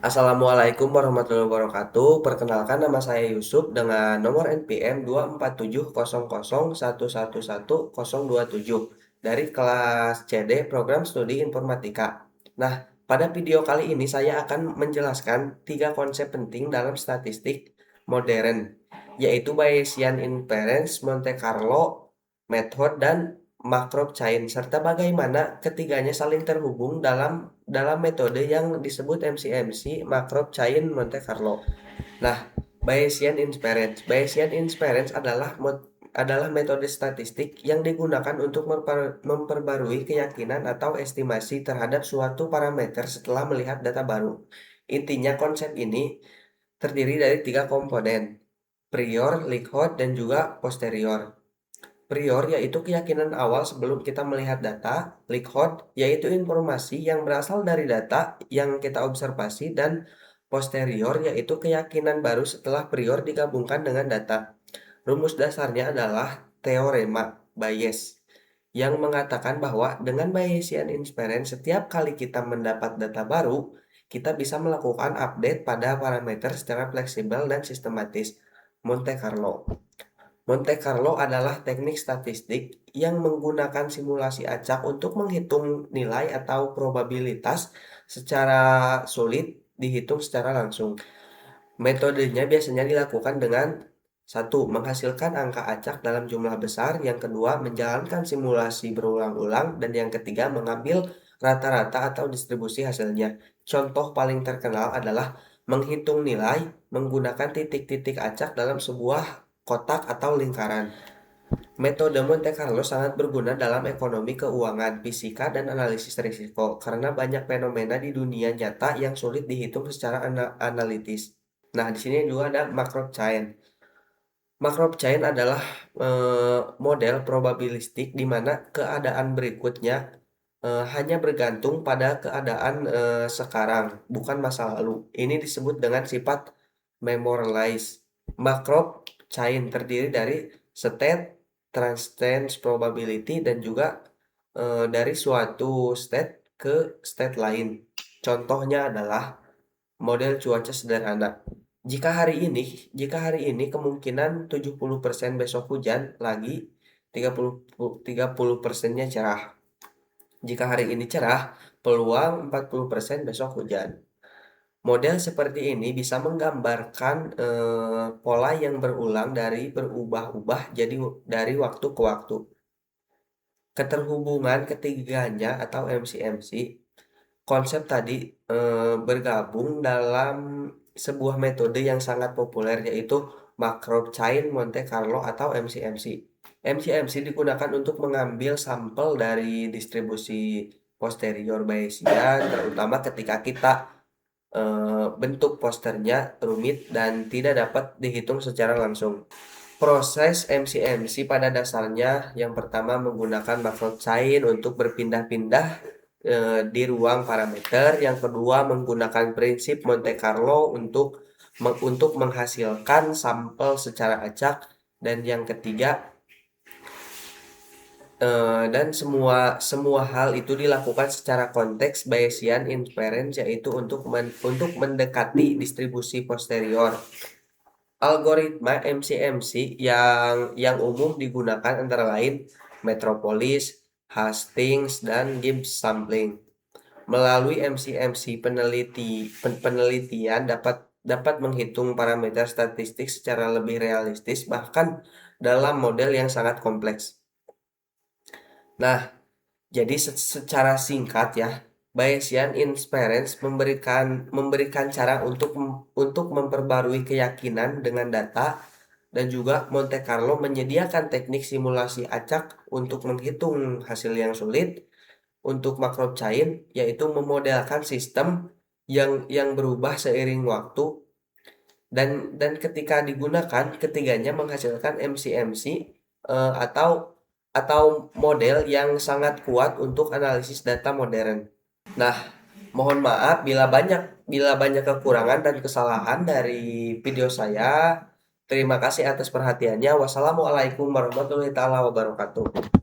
Assalamualaikum warahmatullahi wabarakatuh. Perkenalkan nama saya Yusuf dengan nomor NPM 24700111127 dari kelas CD Program Studi Informatika. Nah, pada video kali ini saya akan menjelaskan tiga konsep penting dalam statistik modern, yaitu Bayesian Inference, Monte Carlo Method, dan Markov Chain, serta bagaimana ketiganya saling terhubung dalam metode yang disebut MCMC, Markov Chain, Monte Carlo. Nah, Bayesian inference adalah metode statistik yang digunakan untuk memperbarui keyakinan atau estimasi terhadap suatu parameter setelah melihat data baru. Intinya konsep ini terdiri dari tiga komponen: prior, likelihood, dan juga posterior. Prior yaitu keyakinan awal sebelum kita melihat data, likelihood yaitu informasi yang berasal dari data yang kita observasi, dan posterior yaitu keyakinan baru setelah prior digabungkan dengan data. Rumus dasarnya adalah teorema Bayes yang mengatakan bahwa dengan Bayesian inference setiap kali kita mendapat data baru, kita bisa melakukan update pada parameter secara fleksibel dan sistematis. Monte Carlo Monte Carlo adalah teknik statistik yang menggunakan simulasi acak untuk menghitung nilai atau probabilitas secara sulit dihitung secara langsung. Metodenya biasanya dilakukan dengan: satu, menghasilkan angka acak dalam jumlah besar; yang kedua, menjalankan simulasi berulang-ulang; dan yang ketiga, mengambil rata-rata atau distribusi hasilnya. Contoh paling terkenal adalah menghitung nilai menggunakan titik-titik acak dalam sebuah kotak atau lingkaran. Metode Monte Carlo sangat berguna dalam ekonomi, keuangan, fisika, dan analisis risiko karena banyak fenomena di dunia nyata yang sulit dihitung secara analitis. Nah, di sini juga ada Markov Chain. Markov Chain adalah model probabilistik di mana keadaan berikutnya hanya bergantung pada keadaan sekarang, bukan masa lalu. Ini disebut dengan sifat memorialize. Markov Chain terdiri dari state, transtance probability, dan juga dari suatu state ke state lain. Contohnya adalah model cuaca sederhana. Jika hari ini kemungkinan 70% besok hujan lagi, 30% cerah. Jika hari ini cerah, peluang 40% besok hujan. Model seperti ini bisa menggambarkan pola yang berulang dari berubah-ubah jadi dari waktu ke waktu. Keterhubungan ketiganya atau MCMC konsep tadi bergabung dalam sebuah metode yang sangat populer, yaitu Markov Chain, Monte Carlo, atau MCMC. MCMC digunakan untuk mengambil sampel dari distribusi posterior Bayesian, terutama ketika kita bentuk posternya rumit dan tidak dapat dihitung secara langsung. Proses MCMC pada dasarnya yang pertama menggunakan Markov Chain untuk berpindah-pindah di ruang parameter, yang kedua menggunakan prinsip Monte Carlo untuk menghasilkan sampel secara acak, dan yang ketiga dan semua hal itu dilakukan secara konteks Bayesian inference, yaitu untuk mendekati distribusi posterior. Algoritma MCMC yang umum digunakan antara lain Metropolis, Hastings, dan Gibbs sampling. Melalui MCMC, penelitian dapat menghitung parameter statistik secara lebih realistis, bahkan dalam model yang sangat kompleks. Nah, jadi secara singkat ya, Bayesian inference memberikan cara untuk memperbarui keyakinan dengan data, dan juga Monte Carlo menyediakan teknik simulasi acak untuk menghitung hasil yang sulit. Untuk Markov Chain yaitu memodelkan sistem yang berubah seiring waktu, dan ketika digunakan ketiganya menghasilkan MCMC atau model yang sangat kuat untuk analisis data modern. Nah, mohon maaf bila banyak kekurangan dan kesalahan dari video saya. Terima kasih atas perhatiannya. Wassalamualaikum warahmatullahi wabarakatuh.